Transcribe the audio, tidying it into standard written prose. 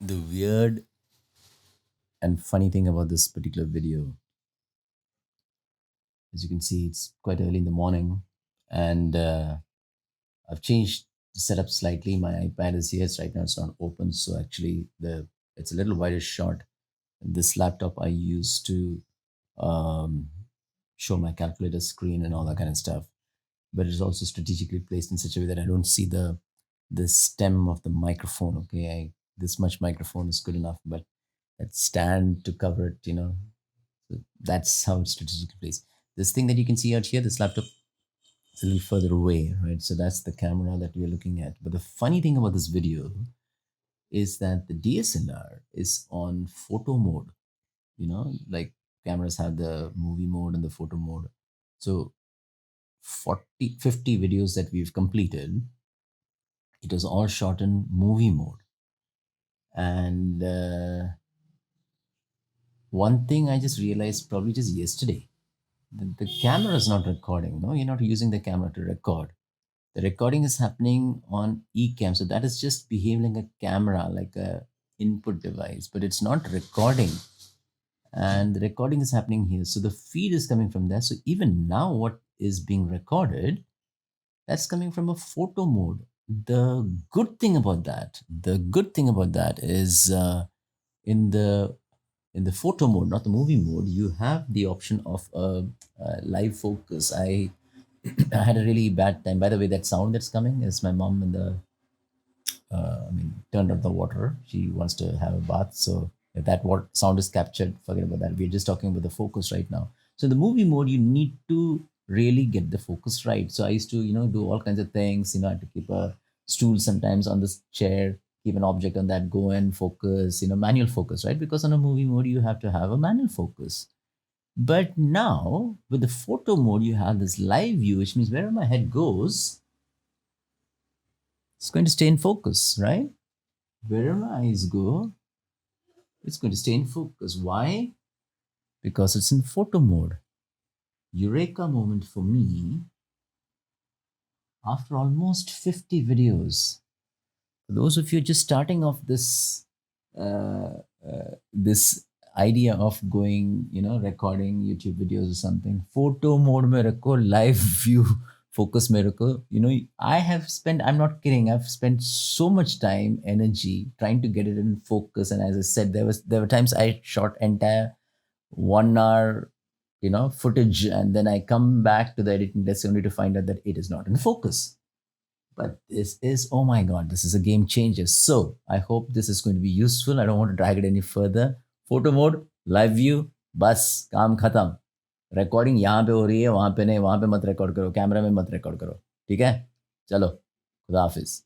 The weird and funny thing about this particular video, as you can see, it's quite early in the morning, and I've changed the setup slightly. My iPad is here. It's right now. It's not open, so actually the it's a little wider shot. This laptop I use to um, show my calculator screen and all that kind of stuff. But it's also strategically placed in such a way that I don't see the stem of the microphone. Okay, this much microphone is good enough, but that stand to cover it, so that's how it's strategically placed. This thing that you can see out here, this laptop, it's a little further away, right? So that's the camera that we are looking at. But the funny thing about this video is that the DSLR is on photo mode. Like cameras have the movie mode and the photo mode. So 40, 50 videos that we've completed, it was all shot in movie mode. And one thing I just realized probably just yesterday, the camera is not recording. No, you're not using the camera to record. The recording is happening on eCam. So that is just behaving like a camera, like a input device, but it's not recording. And the recording is happening here. So the feed is coming from there. So even now, what is being recorded, that's coming from a photo mode. The good thing about that is in the in the photo mode, not the movie mode, you have the option of live focus. I I had a really bad time. By the way, that sound that's coming is my mom in the turned on the water. She wants to have a bath. So if that what sound is captured, forget about that. We're just talking about the focus right now. So the movie mode, you need to really get the focus right. So I used to, do all kinds of things. I had to keep a stool sometimes on this chair, keep an object on that, go and focus, manual focus, right? Because on a movie mode, you have to have a manual focus. But now with the photo mode, you have this live view, which means wherever my head goes, it's going to stay in focus, right? Wherever my eyes go, it's going to stay in focus. Why? Because it's in photo mode. Eureka moment for me after almost 50 videos. For those of you just starting off this idea of going, recording YouTube videos or something, photo mode mein rakho, live view focus mein rakho. I'm not kidding, I've spent so much time, energy trying to get it in focus. And as I said, there were times I shot entire 1 hour, footage, and then I come back to the editing desk only to find out that it is not in focus. But this is, oh my God, this is a game changer. So I hope this is going to be useful. I don't want to drag it any further. Photo mode, live view, बस काम खत्म. Recording यहाँ पे हो रही है, वहाँ पे नहीं, वहाँ पे मत रिकॉर्ड करो, कैमरा में मत रिकॉर्ड करो. ठीक है, चलो, खुदा हाफिज.